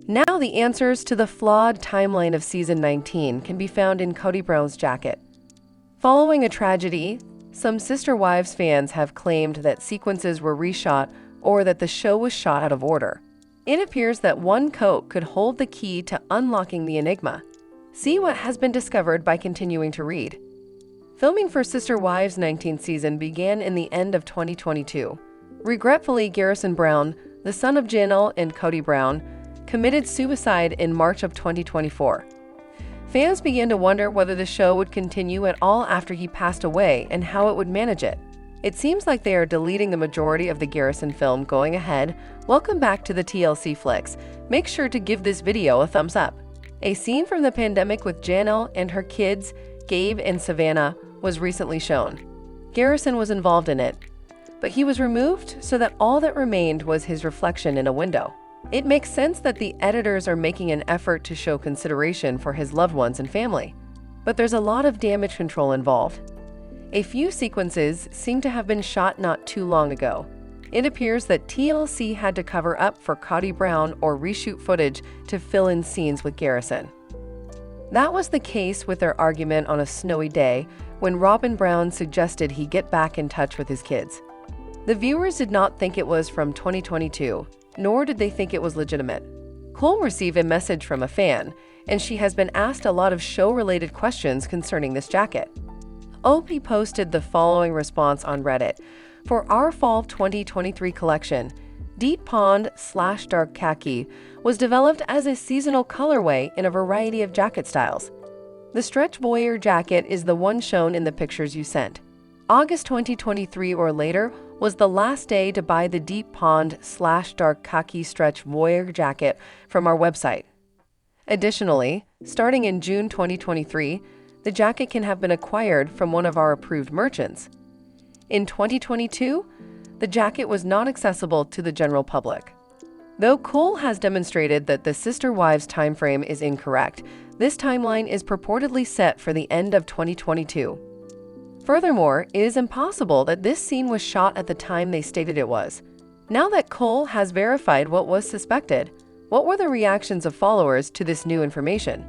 Now the answers to the flawed timeline of Season 19 can be found in Kody Brown's jacket. Following a tragedy, some Sister Wives fans have claimed that sequences were reshot or that the show was shot out of order. It appears that one coat could hold the key to unlocking the enigma. See what has been discovered by continuing to read. Filming for Sister Wives' 19th season began in the end of 2022. Regretfully, Garrison Brown, the son of Janelle and Kody Brown, committed suicide in March of 2024. Fans began to wonder whether the show would continue at all after he passed away and how it would manage it. It seems like they are deleting the majority of the Garrison film going ahead. Welcome back to the TLC Flicks. Make sure to give this video a thumbs up. A scene from the pandemic with Janelle and her kids, Gabe and Savannah, was recently shown. Garrison was involved in it, but he was removed so that all that remained was his reflection in a window. It makes sense that the editors are making an effort to show consideration for his loved ones and family, but there's a lot of damage control involved. A few sequences seem to have been shot not too long ago. It appears that TLC had to cover up for Kody Brown or reshoot footage to fill in scenes with Garrison. That was the case with their argument on a snowy day when Robin Brown suggested he get back in touch with his kids. The viewers did not think it was from 2022, nor did they think it was legitimate. Cole received a message from a fan, and she has been asked a lot of show-related questions concerning this jacket. OP posted the following response on Reddit. For our Fall 2023 collection, Deep Pond/Dark Khaki was developed as a seasonal colorway in a variety of jacket styles. The stretch voyeur jacket is the one shown in the pictures you sent. August 2023 or later was the last day to buy the Deep Pond/Dark Khaki stretch voyeur jacket from our website. Additionally, starting in June 2023, the jacket can have been acquired from one of our approved merchants. In 2022, the jacket was not accessible to the general public. Though Cole has demonstrated that the Sister Wives timeframe is incorrect, this timeline is purportedly set for the end of 2022. Furthermore, it is impossible that this scene was shot at the time they stated it was. Now that Cole has verified what was suspected, what were the reactions of followers to this new information?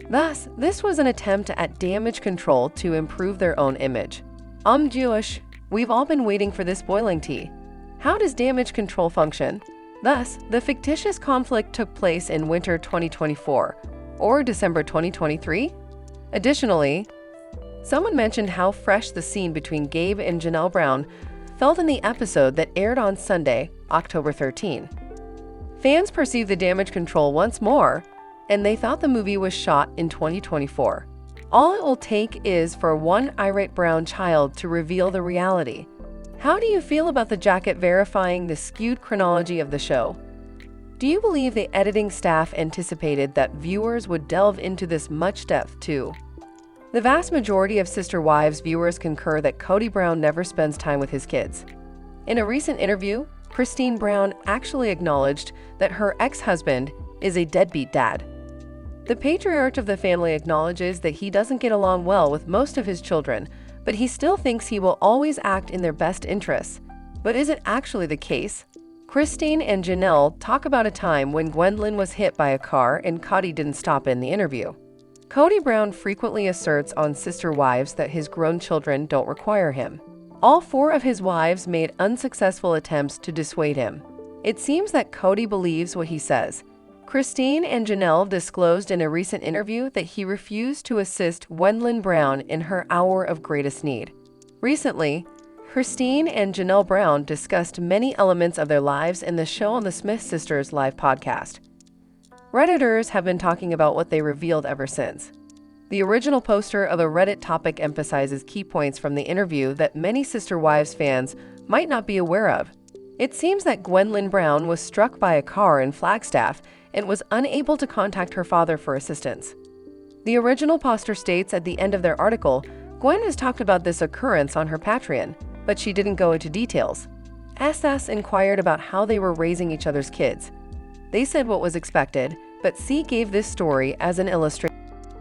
Thus, this was an attempt at damage control to improve their own image. I'm Jewish. We've all been waiting for this boiling tea. How does damage control function? Thus, the fictitious conflict took place in winter 2024 or December 2023. Additionally, someone mentioned how fresh the scene between Gabe and Janelle Brown felt in the episode that aired on Sunday, October 13. Fans perceived the damage control once more, and they thought the movie was shot in 2024. All it will take is for one irate brown child to reveal the reality. How do you feel about the jacket verifying the skewed chronology of the show? Do you believe the editing staff anticipated that viewers would delve into this much depth too? The vast majority of Sister Wives viewers concur that Kody Brown never spends time with his kids. In a recent interview, Christine Brown actually acknowledged that her ex-husband is a deadbeat dad. The patriarch of the family acknowledges that he doesn't get along well with most of his children, but he still thinks he will always act in their best interests. But is it actually the case? Christine and Janelle talk about a time when Gwendolyn was hit by a car and Kody didn't stop in the interview. Kody Brown frequently asserts on Sister Wives that his grown children don't require him. All 4 of his wives made unsuccessful attempts to dissuade him. It seems that Kody believes what he says. Christine and Janelle disclosed in a recent interview that he refused to assist Gwendolyn Brown in her hour of greatest need. Recently, Christine and Janelle Brown discussed many elements of their lives in the Show on the Smith Sisters live podcast. Redditors have been talking about what they revealed ever since. The original poster of a Reddit topic emphasizes key points from the interview that many Sister Wives fans might not be aware of. It seems that Gwendolyn Brown was struck by a car in Flagstaff and was unable to contact her father for assistance. The original poster states at the end of their article, Gwen has talked about this occurrence on her Patreon, but she didn't go into details. SS inquired about how they were raising each other's kids. They said what was expected, but C gave this story as an illustration.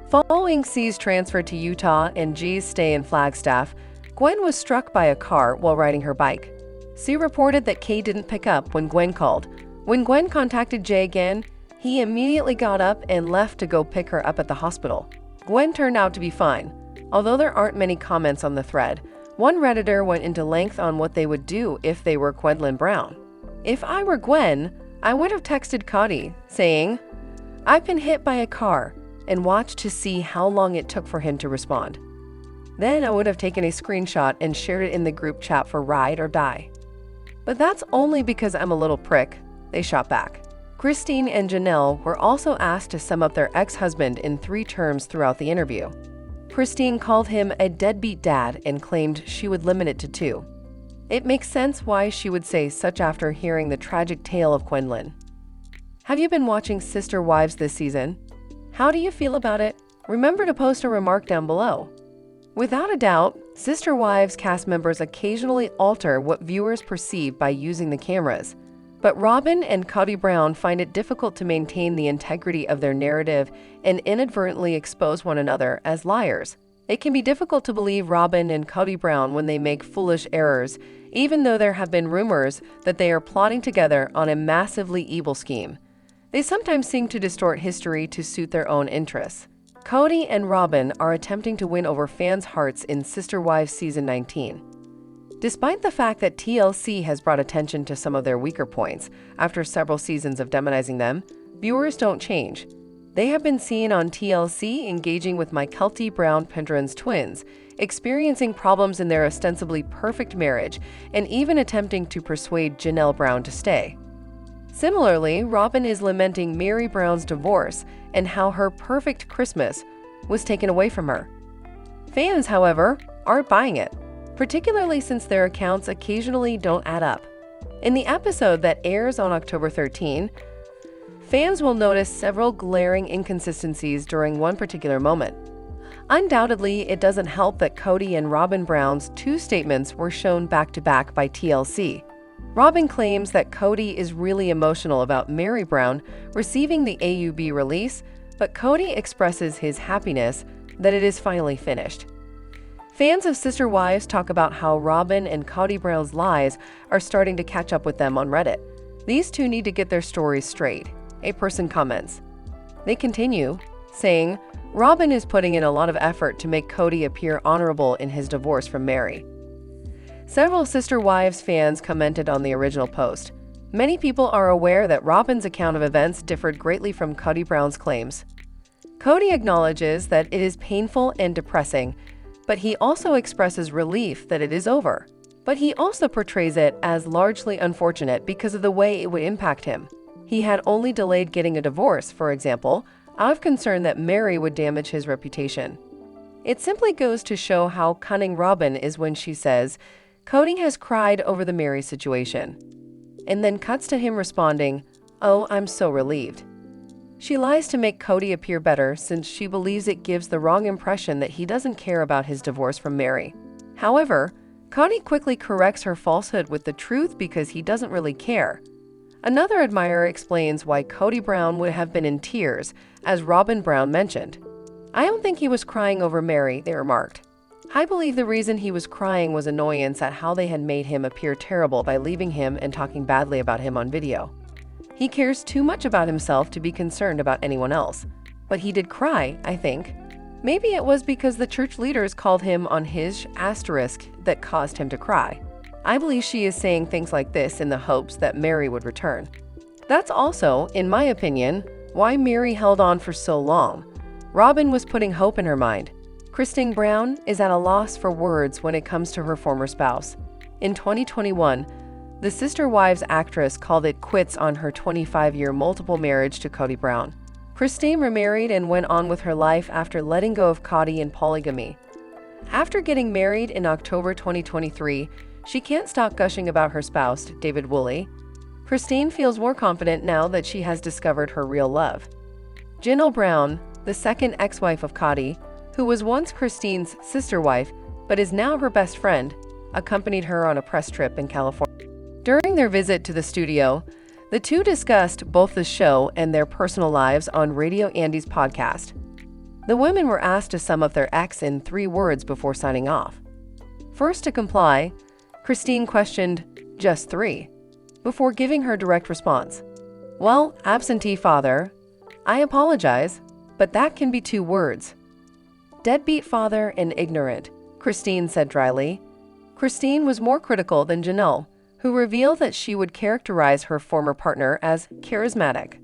Following C's transfer to Utah and G's stay in Flagstaff, Gwen was struck by a car while riding her bike. C reported that K didn't pick up when Gwen called. When Gwen contacted J again, He immediately got up and left to go pick her up at the hospital. Gwen turned out to be fine. Although there aren't many comments on the thread, one Redditor went into length on what they would do if they were Gwendolyn Brown. "If I were Gwen, I would have texted Kody, saying, 'I've been hit by a car,' and watched to see how long it took for him to respond. Then I would have taken a screenshot and shared it in the group chat for ride or die. But that's only because I'm a little prick," they shot back. Christine and Janelle were also asked to sum up their ex-husband in 3 terms throughout the interview. Christine called him a deadbeat dad and claimed she would limit it to 2. It makes sense why she would say such after hearing the tragic tale of Gwendolyn. Have you been watching Sister Wives this season? How do you feel about it? Remember to post a remark down below. Without a doubt, Sister Wives cast members occasionally alter what viewers perceive by using the cameras. But Robin and Kody Brown find it difficult to maintain the integrity of their narrative and inadvertently expose one another as liars. It can be difficult to believe Robin and Kody Brown when they make foolish errors, even though there have been rumors that they are plotting together on a massively evil scheme. They sometimes seem to distort history to suit their own interests. Kody and Robin are attempting to win over fans' hearts in Sister Wives Season 19. Despite the fact that TLC has brought attention to some of their weaker points after several seasons of demonizing them, viewers don't change. They have been seen on TLC engaging with Mykelti Brown-Pendren's twins, experiencing problems in their ostensibly perfect marriage, and even attempting to persuade Janelle Brown to stay. Similarly, Robin is lamenting Meri Brown's divorce and how her perfect Christmas was taken away from her. Fans, however, aren't buying it, particularly since their accounts occasionally don't add up. In the episode that airs on October 13, fans will notice several glaring inconsistencies during one particular moment. Undoubtedly, it doesn't help that Kody and Robin Brown's 2 statements were shown back-to-back by TLC. Robin claims that Kody is really emotional about Meri Brown receiving the AUB release, but Kody expresses his happiness that it is finally finished. Fans of Sister Wives talk about how Robin and Kody Brown's lies are starting to catch up with them on Reddit. These 2 need to get their stories straight, a person comments. They continue, saying, "Robin is putting in a lot of effort to make Kody appear honorable in his divorce from Meri." Several Sister Wives fans commented on the original post. Many people are aware that Robin's account of events differed greatly from Kody Brown's claims. Kody acknowledges that it is painful and depressing, but he also expresses relief that it is over. But he also portrays it as largely unfortunate because of the way it would impact him. He had only delayed getting a divorce, for example, out of concern that Meri would damage his reputation. It simply goes to show how cunning Robin is when she says, "Kody has cried over the Meri situation," and then cuts to him responding, "Oh, I'm so relieved." She lies to make Kody appear better since she believes it gives the wrong impression that he doesn't care about his divorce from Meri. However, Kody quickly corrects her falsehood with the truth because he doesn't really care. Another admirer explains why Kody Brown would have been in tears, as Robin Brown mentioned. "I don't think he was crying over Meri," they remarked. "I believe the reason he was crying was annoyance at how they had made him appear terrible by leaving him and talking badly about him on video. He cares too much about himself to be concerned about anyone else. But he did cry, I think. Maybe it was because the church leaders called him on his asterisk that caused him to cry. I believe she is saying things like this in the hopes that Meri would return. That's also, in my opinion, why Meri held on for so long. Robin was putting hope in her mind. Christine Brown is at a loss for words when it comes to her former spouse. In 2021, the Sister Wives actress called it quits on her 25-year multiple marriage to Kody Brown. Christine remarried and went on with her life after letting go of Kody in polygamy. After getting married in October 2023, she can't stop gushing about her spouse, David Woolley. Christine feels more confident now that she has discovered her real love. Janelle Brown, the second ex-wife of Kody, who was once Christine's sister wife but is now her best friend, accompanied her on a press trip in California. During their visit to the studio, the 2 discussed both the show and their personal lives on Radio Andy's podcast. The women were asked to sum up their ex in 3 words before signing off. First to comply, Christine questioned, "Just 3?" before giving her direct response. Well, absentee father, I apologize, but that can be two words. Deadbeat father and ignorant, Christine said dryly. Christine was more critical than Janelle, who revealed that she would characterize her former partner as charismatic.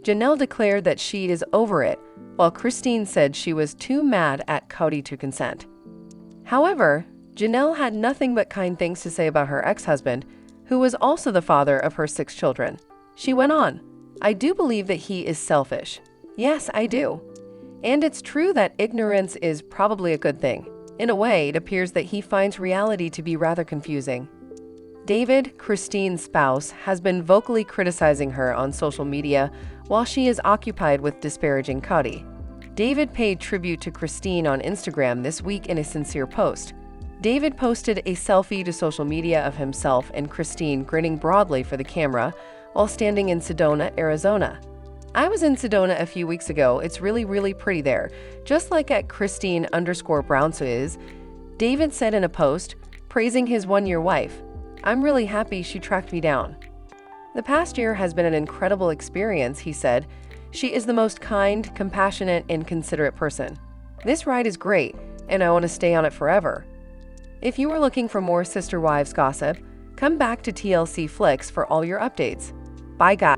Janelle declared that she is over it, while Christine said she was too mad at Kody to consent. However, Janelle had nothing but kind things to say about her ex-husband, who was also the father of her 6 children. She went on, "I do believe that he is selfish. Yes, I do. And it's true that ignorance is probably a good thing. In a way, it appears that he finds reality to be rather confusing." David, Christine's spouse, has been vocally criticizing her on social media while she is occupied with disparaging Kody. David paid tribute to Christine on Instagram this week in a sincere post. David posted a selfie to social media of himself and Christine grinning broadly for the camera while standing in Sedona, Arizona. "I was in Sedona a few weeks ago. It's really pretty there, just like at Christine_Brown is," David said in a post, praising his one-year wife. "I'm really happy she tracked me down. The past year has been an incredible experience," he said. "She is the most kind, compassionate, and considerate person. This ride is great, and I want to stay on it forever." If you are looking for more Sister Wives gossip, come back to TLC Flicks for all your updates. Bye, guys.